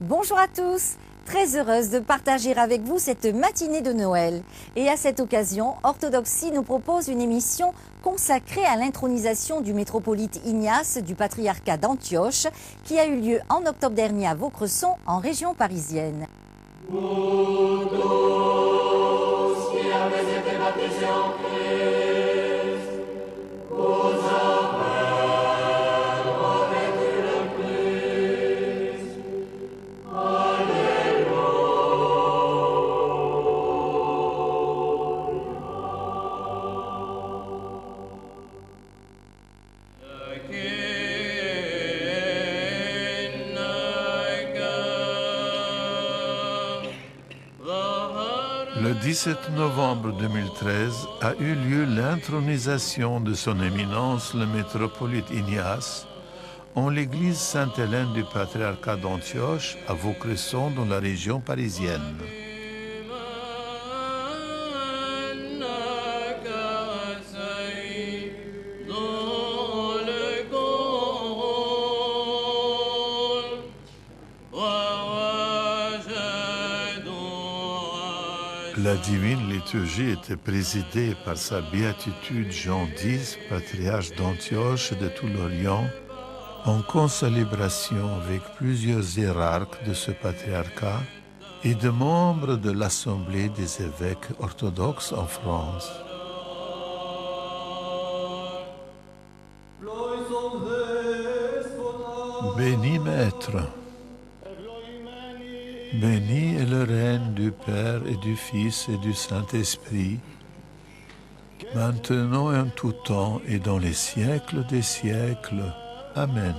Bonjour à tous, très heureuse de partager avec vous cette matinée de Noël. Et à cette occasion, Orthodoxie nous propose une émission consacrée à l'intronisation du métropolite Ignace du patriarcat d'Antioche qui a eu lieu en octobre dernier à Vaucresson, en région parisienne. Le 17 novembre 2013 a eu lieu l'intronisation de son éminence le métropolite Ignace en l'église Sainte-Hélène du patriarcat d'Antioche à Vaucresson dans la région parisienne. La divine liturgie était présidée par sa béatitude Jean X, patriarche d'Antioche et de tout l'Orient, en concélébration avec plusieurs hiérarques de ce patriarcat et de membres de l'Assemblée des évêques orthodoxes en France. Béni Maître, béni est le règne du Père et du Fils et du Saint-Esprit, maintenant et en tout temps et dans les siècles des siècles. Amen.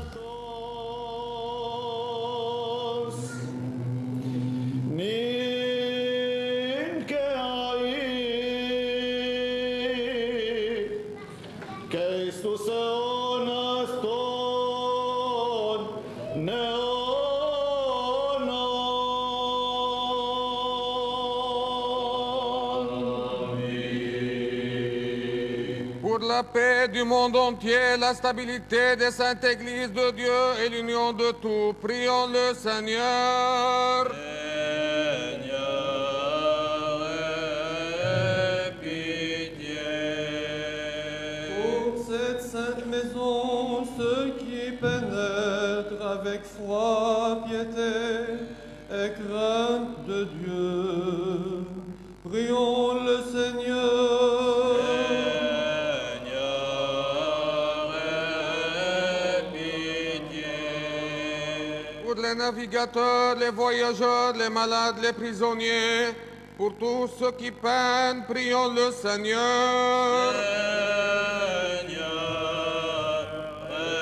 Pour la paix du monde entier, la stabilité des saintes églises de Dieu et l'union de tout, prions le Seigneur. Seigneur, aie pitié. Pour cette sainte maison, ceux qui pénètrent avec foi, piété et crainte de Dieu, prions le Seigneur. Les navigateurs, les voyageurs, les malades, les prisonniers, pour tous ceux qui peinent, prions le Seigneur. Seigneur, aie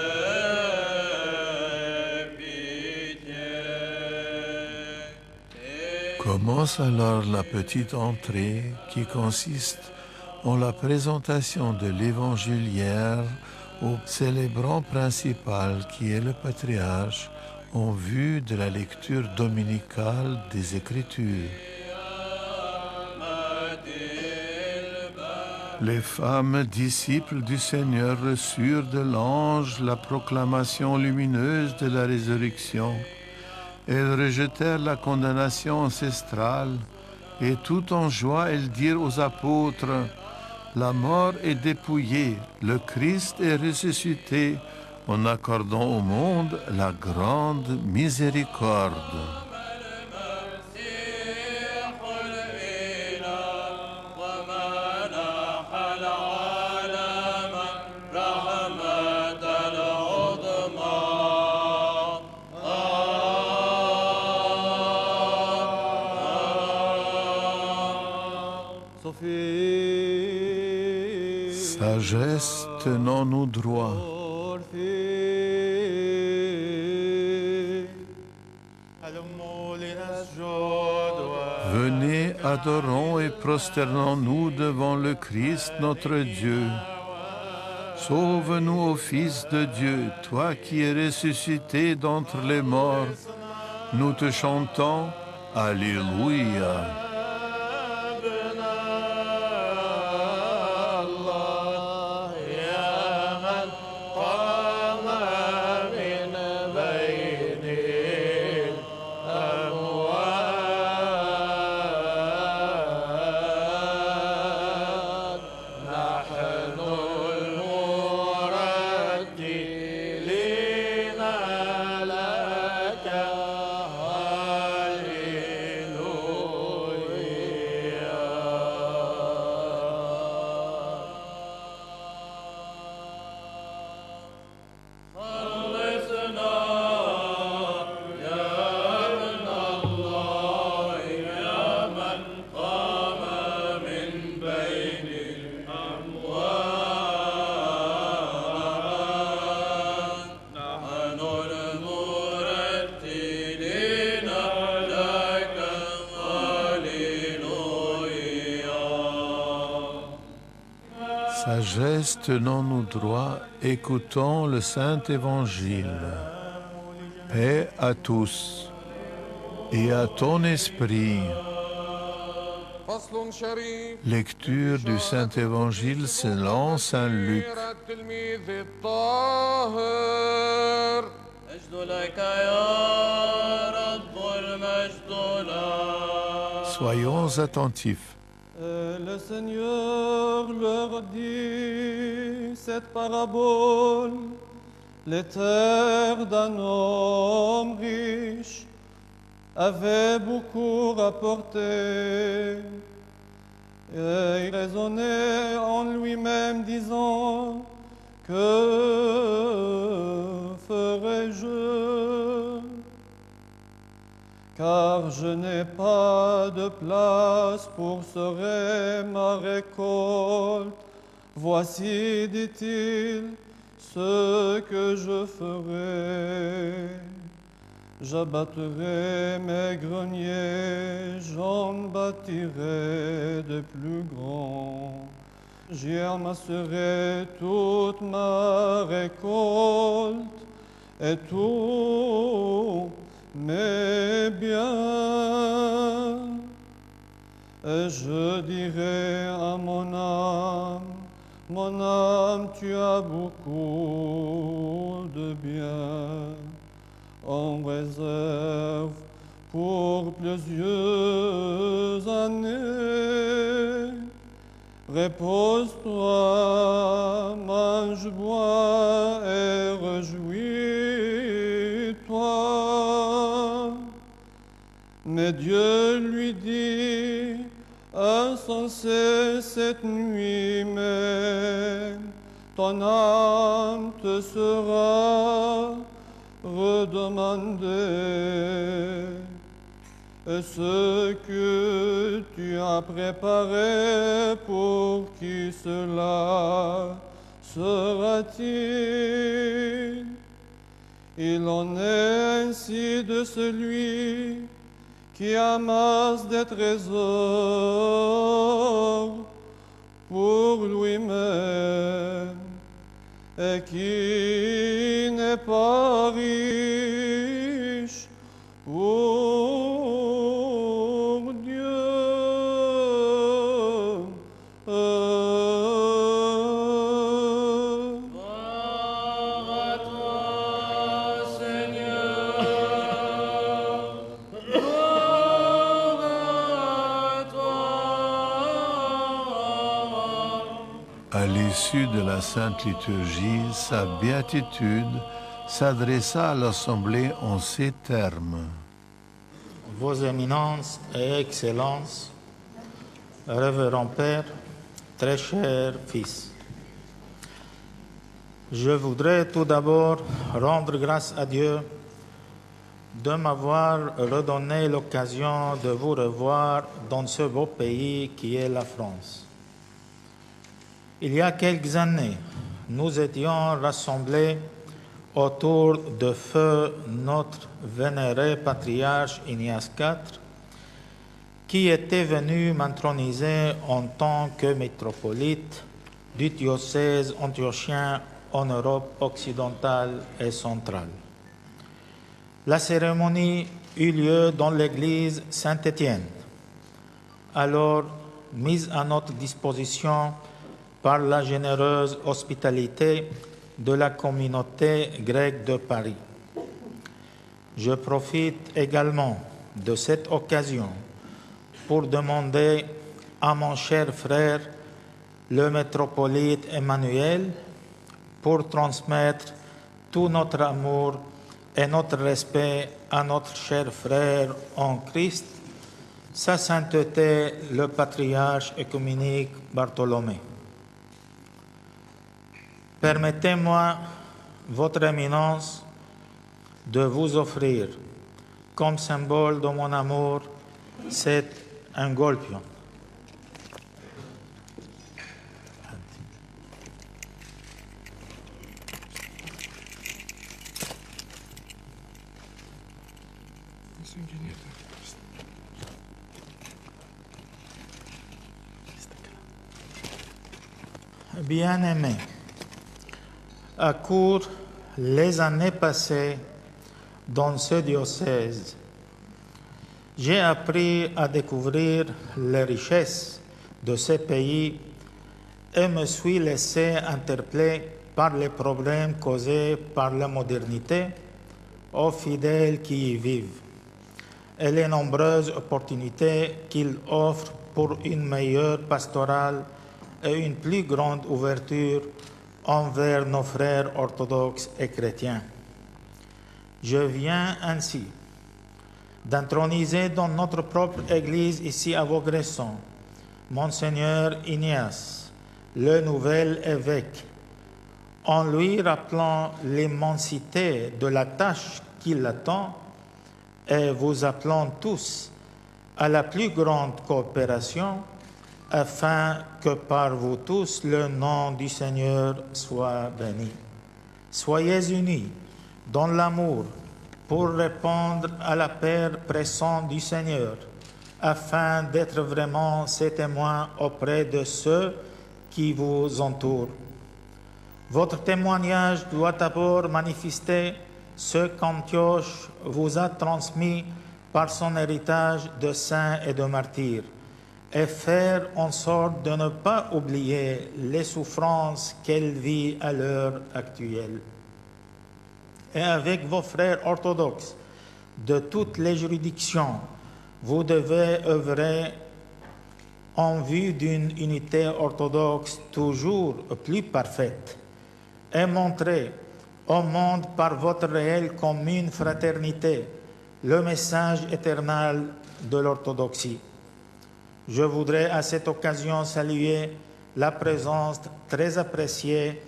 pitié. Commence alors la petite entrée qui consiste en la présentation de l'évangéliaire au célébrant principal qui est le patriarche, en vue de la lecture dominicale des Écritures. Les femmes disciples du Seigneur reçurent de l'ange la proclamation lumineuse de la résurrection. Elles rejetèrent la condamnation ancestrale et tout en joie elles dirent aux apôtres: « La mort est dépouillée, le Christ est ressuscité, en accordant au monde la grande miséricorde. » Sagesse, tenons-nous droit. Venez, adorons et prosternons-nous devant le Christ notre Dieu. Sauve-nous, ô Fils de Dieu, toi qui es ressuscité d'entre les morts. Nous te chantons, Alléluia. Sagesse, tenons-nous droit, écoutons le Saint Évangile. Paix à tous et à ton esprit. فصل شريف Lecture du Saint Évangile selon Saint Luc. سيرة التلميذ الطاهر مجد لك يا رب المجد لك. Soyons attentifs. Et le Seigneur leur dit cette parabole. Les terres d'un homme riche avaient beaucoup rapporté. Et il raisonnait en lui-même, disant, que ferai-je? Car je n'ai pas de place pour serer ma récolte. Voici, dit-il, ce que je ferai. J'abattrai mes greniers, j'en bâtirai de plus grands. J'y amasserai toute ma récolte et tout mes biens. Et je dirai à mon âme, tu as beaucoup de biens en réserve pour plusieurs années. Repose-toi, mange, bois et réjouis-toi. Mais Dieu lui dit, insensé, cette nuit même, ton âme te sera redemandée. Et ce que tu as préparé, pour qui cela sera-t-il? Il en est ainsi de celui qui amasse des trésors pour lui-même et qui n'est pas riche pour Dieu. Gloire à toi, Seigneur. Gloire à toi. À l'issue de la Sainte Liturgie, sa béatitude s'adressa à l'Assemblée en ces termes. Vos éminences et excellences, révérend Père, très cher Fils, je voudrais tout d'abord rendre grâce à Dieu de m'avoir redonné l'occasion de vous revoir dans ce beau pays qui est la France. Il y a quelques années, nous étions rassemblés autour de feu notre vénéré patriarche Ignace IV, qui était venu m'introniser en tant que métropolite du diocèse antiochien en Europe occidentale et centrale. La cérémonie eut lieu dans l'église Saint-Étienne, alors mise à notre disposition par la généreuse hospitalité de la communauté grecque de Paris. Je profite également de cette occasion pour demander à mon cher frère, le métropolite Emmanuel, pour transmettre tout notre amour et notre respect à notre cher frère en Christ, Sa Sainteté le Patriarche œcuménique Bartholomé. Permettez-moi, Votre Éminence, de vous offrir, comme symbole de mon amour, cet engolfion. Bien-aimés, à court les années passées dans ce diocèse, j'ai appris à découvrir les richesses de ce pays et me suis laissé interpeller par les problèmes causés par la modernité aux fidèles qui y vivent et les nombreuses opportunités qu'il offre pour une meilleure pastorale et une plus grande ouverture envers nos frères orthodoxes et chrétiens. Je viens ainsi d'introniser dans notre propre Église ici à Vaugresson Monseigneur Ignace, le nouvel évêque, en lui rappelant l'immensité de la tâche qui l'attend et vous appelant tous à la plus grande coopération afin que par vous tous le nom du Seigneur soit béni. Soyez unis dans l'amour pour répondre à l'appel pressant du Seigneur afin d'être vraiment ses témoins auprès de ceux qui vous entourent. Votre témoignage doit d'abord manifester ce qu'Antioche vous a transmis par son héritage de saints et de martyrs, et faire en sorte de ne pas oublier les souffrances qu'elle vit à l'heure actuelle. Et avec vos frères orthodoxes de toutes les juridictions, vous devez œuvrer en vue d'une unité orthodoxe toujours plus parfaite et montrer au monde par votre réelle commune fraternité le message éternel de l'orthodoxie. Je voudrais à cette occasion saluer la présence très appréciée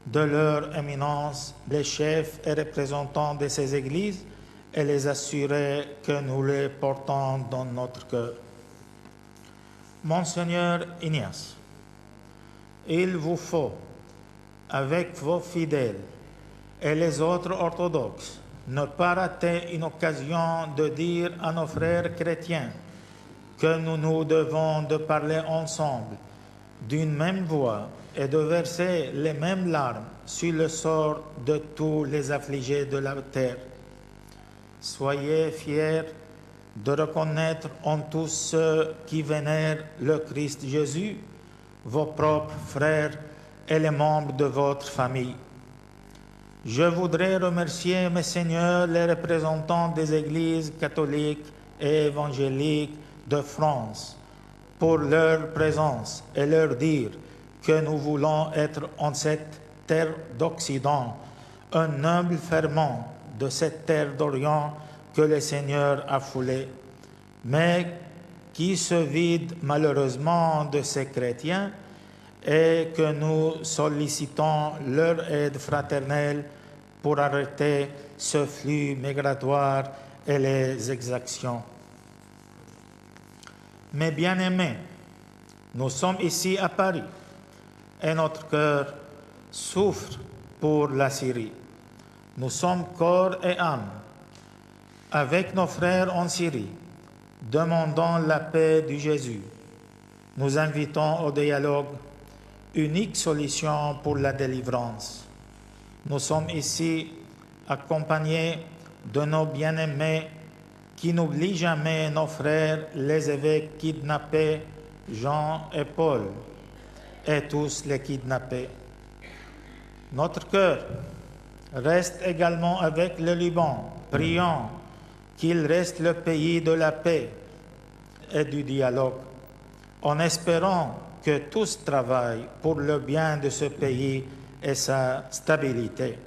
de leur éminence, les chefs et représentants de ces églises, et les assurer que nous les portons dans notre cœur. Monseigneur Ignace, il vous faut, avec vos fidèles et les autres orthodoxes, ne pas rater une occasion de dire à nos frères chrétiens que nous devons de parler ensemble d'une même voix et de verser les mêmes larmes sur le sort de tous les affligés de la terre. Soyez fiers de reconnaître en tous ceux qui vénèrent le Christ Jésus, vos propres frères et les membres de votre famille. Je voudrais remercier, mes seigneurs, les représentants des églises catholiques et évangéliques de France pour leur présence et leur dire que nous voulons être en cette terre d'Occident un noble ferment de cette terre d'Orient que le Seigneur a foulée, mais qui se vide malheureusement de ses chrétiens et que nous sollicitons leur aide fraternelle pour arrêter ce flux migratoire et les exactions. Mes bien-aimés, nous sommes ici à Paris et notre cœur souffre pour la Syrie. Nous sommes corps et âme avec nos frères en Syrie, demandant la paix du Jésus. Nous invitons au dialogue, unique solution pour la délivrance. Nous sommes ici accompagnés de nos bien-aimés qui n'oublient jamais nos frères, les évêques kidnappés, Jean et Paul, et tous les kidnappés. Notre cœur reste également avec le Liban, priant qu'il reste le pays de la paix et du dialogue, en espérant que tous travaillent pour le bien de ce pays et sa stabilité.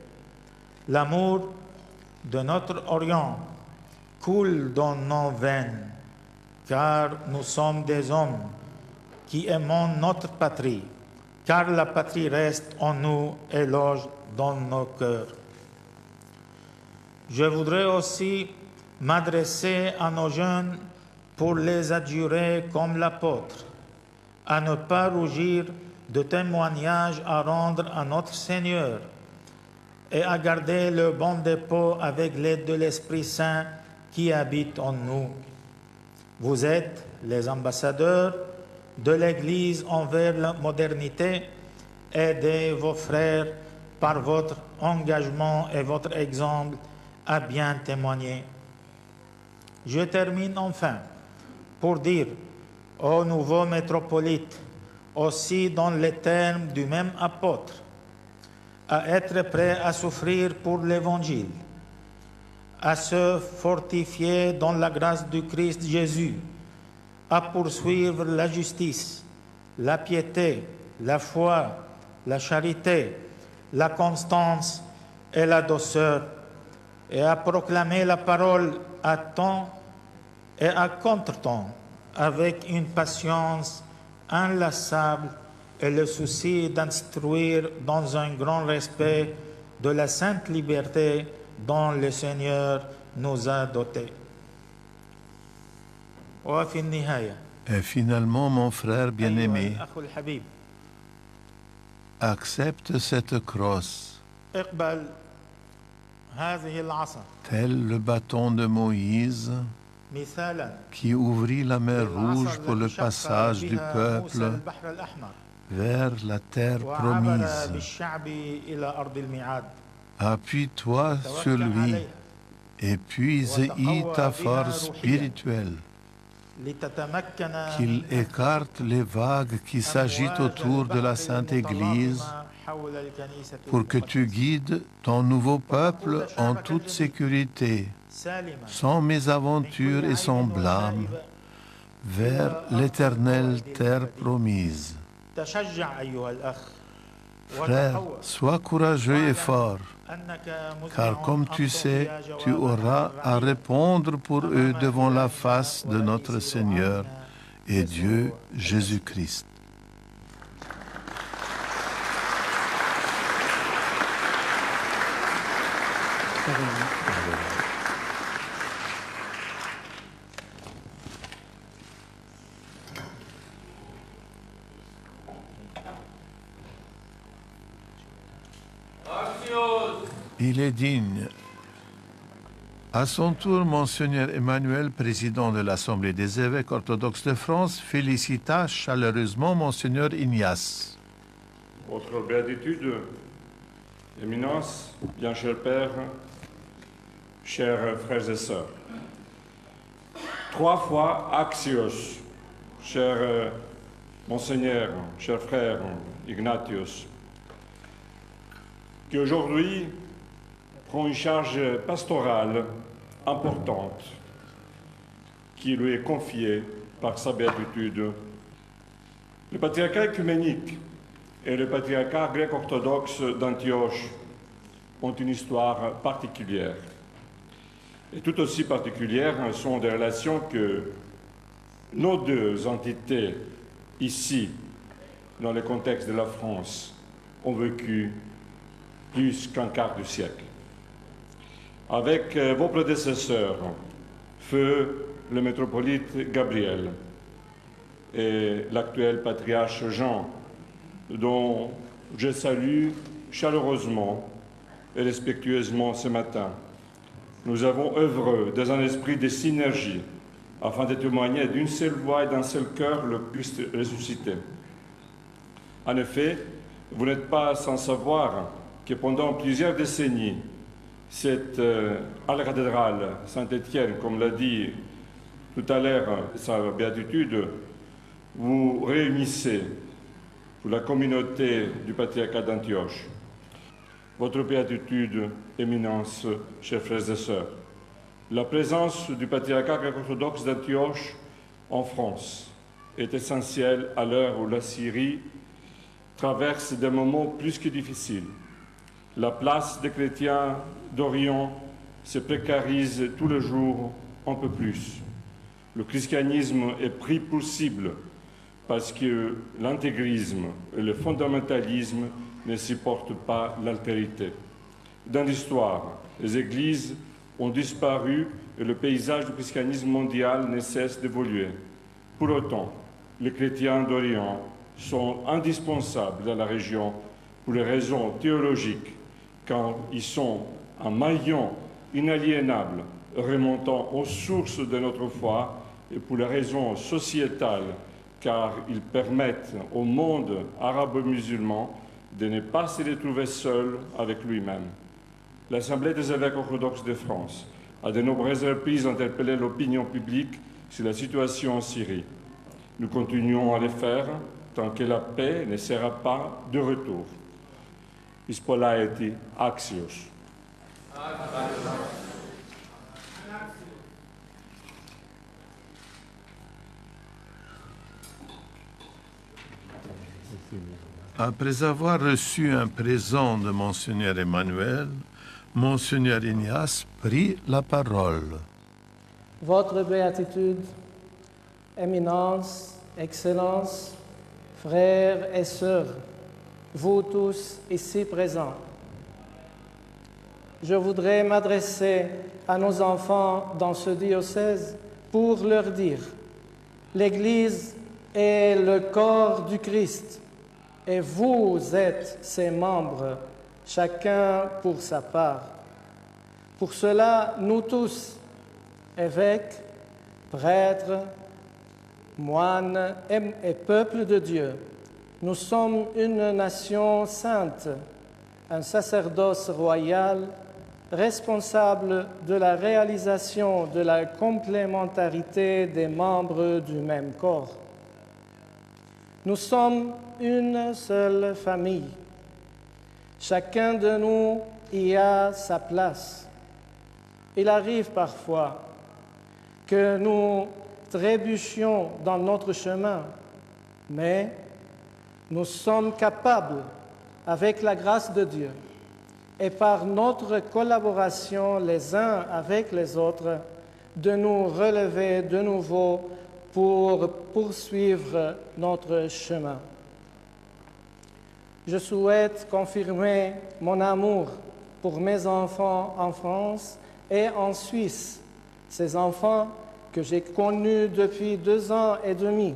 L'amour de notre Orient coule dans nos veines, car nous sommes des hommes qui aimons notre patrie, car la patrie reste en nous et loge dans nos cœurs. Je voudrais aussi m'adresser à nos jeunes pour les adjurer comme l'apôtre, à ne pas rougir de témoignages à rendre à notre Seigneur et à garder le bon dépôt avec l'aide de l'Esprit Saint qui habite en nous. Vous êtes les ambassadeurs de l'Église envers la modernité aidez vos frères par votre engagement et votre exemple à bien témoigner. Je termine enfin pour dire au nouveau métropolite, aussi dans les termes du même apôtre, à être prêt à souffrir pour l'Évangile, à se fortifier dans la grâce du Christ Jésus, à poursuivre la justice, la piété, la foi, la charité, la constance et la douceur, et à proclamer la parole à temps et à contre-temps, avec une patience inlassable et le souci d'instruire dans un grand respect de la sainte liberté dont le Seigneur nous a dotés. وفي النهاية Et finalement, mon frère bien-aimé, أيها الأخ الحبيب accepte cette crosse, اقبل هذه العصا tel le bâton de Moïse مثالا qui ouvrit la mer Rouge pour le passage du بها موسى peuple البحر الأحمر vers la terre وعبر promise. بالشعب إلى أرض الميعاد. Appuie-toi sur توكل lui عليه et puise-y ta force spirituelle, لتتمكن qu'il écarte les vagues qui s'agitent autour de la Sainte Église حول الكنيسة pour que tu guides ton nouveau peuple en toute sécurité, سالما sans mésaventure et sans blâme, vers l'éternelle terre promise. تشجع أيها الأخ Frère, sois courageux et fort, car comme tu sais, tu auras à répondre pour eux devant la face de notre Seigneur et Dieu Jésus-Christ. Axios! Il est digne. À son tour, Monseigneur Emmanuel, président de l'Assemblée des évêques orthodoxes de France, félicita chaleureusement Monseigneur Ignace. Votre béatitude, Éminence, bien cher Père, chers frères et sœurs. 3 fois Axios, cher Monseigneur, cher frère Ignatius, qui aujourd'hui prend une charge pastorale importante qui lui est confiée par sa béatitude. Le patriarcat œcuménique et le patriarcat grec-orthodoxe d'Antioche ont une histoire particulière. Et tout aussi particulières sont des relations que nos deux entités, ici, dans le contexte de la France, ont vécues plus qu'un quart du siècle. Avec vos prédécesseurs, feu le métropolite Gabriel et l'actuel patriarche Jean, dont je salue chaleureusement et respectueusement ce matin. Nous avons œuvré dans un esprit de synergie afin de témoigner d'une seule voix et d'un seul cœur le Christ ressuscité. En effet, vous n'êtes pas sans savoir que pendant plusieurs décennies, à la cathédrale Saint-Étienne, comme l'a dit tout à l'heure sa béatitude, vous réunissez pour la communauté du patriarcat d'Antioche. Votre béatitude, Éminence, chers frères et sœurs, la présence du patriarcat grec-orthodoxe d'Antioche en France est essentielle à l'heure où la Syrie traverse des moments plus que difficiles. La place des chrétiens d'Orient se précarise tous les jours un peu plus. Le christianisme est pris pour cible parce que l'intégrisme et le fondamentalisme ne supportent pas l'altérité. Dans l'histoire, les églises ont disparu et le paysage du christianisme mondial ne cesse d'évoluer. Pour autant, les chrétiens d'Orient sont indispensables dans la région pour les raisons théologiques, car ils sont un maillon inaliénable remontant aux sources de notre foi, et pour les raisons sociétales, car ils permettent au monde arabo-musulman de ne pas se retrouver seul avec lui-même. L'Assemblée des évêques orthodoxes de France a de nombreuses reprises interpellé l'opinion publique sur la situation en Syrie. Nous continuons à le faire tant que la paix ne sera pas de retour. Ispoliti Axios. Après avoir reçu un présent de Monseigneur Emmanuel, Monseigneur Ignace prit la parole. Votre béatitude, éminence, excellence, frères et sœurs, vous tous ici présents, je voudrais m'adresser à nos enfants dans ce diocèse pour leur dire: l'Église est le corps du Christ et vous êtes ses membres, chacun pour sa part. Pour cela, nous tous, évêques, prêtres, moines et peuple de Dieu, nous sommes une nation sainte, un sacerdoce royal, responsable de la réalisation de la complémentarité des membres du même corps. Nous sommes une seule famille. Chacun de nous y a sa place. Il arrive parfois que nous trébuchions dans notre chemin, mais nous sommes capables, avec la grâce de Dieu et par notre collaboration les uns avec les autres, de nous relever de nouveau pour poursuivre notre chemin. Je souhaite confirmer mon amour pour mes enfants en France et en Suisse, ces enfants que j'ai connus depuis 2 ans et demi.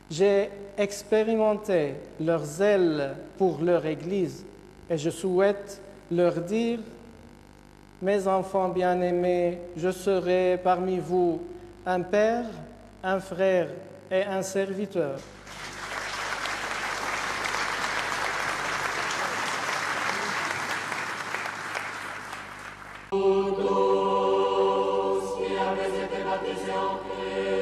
J'ai expérimenté leur zèle pour leur Église et je souhaite leur dire: mes enfants bien-aimés, je serai parmi vous un père, un frère et un serviteur. Qui avez été baptisés en Christ,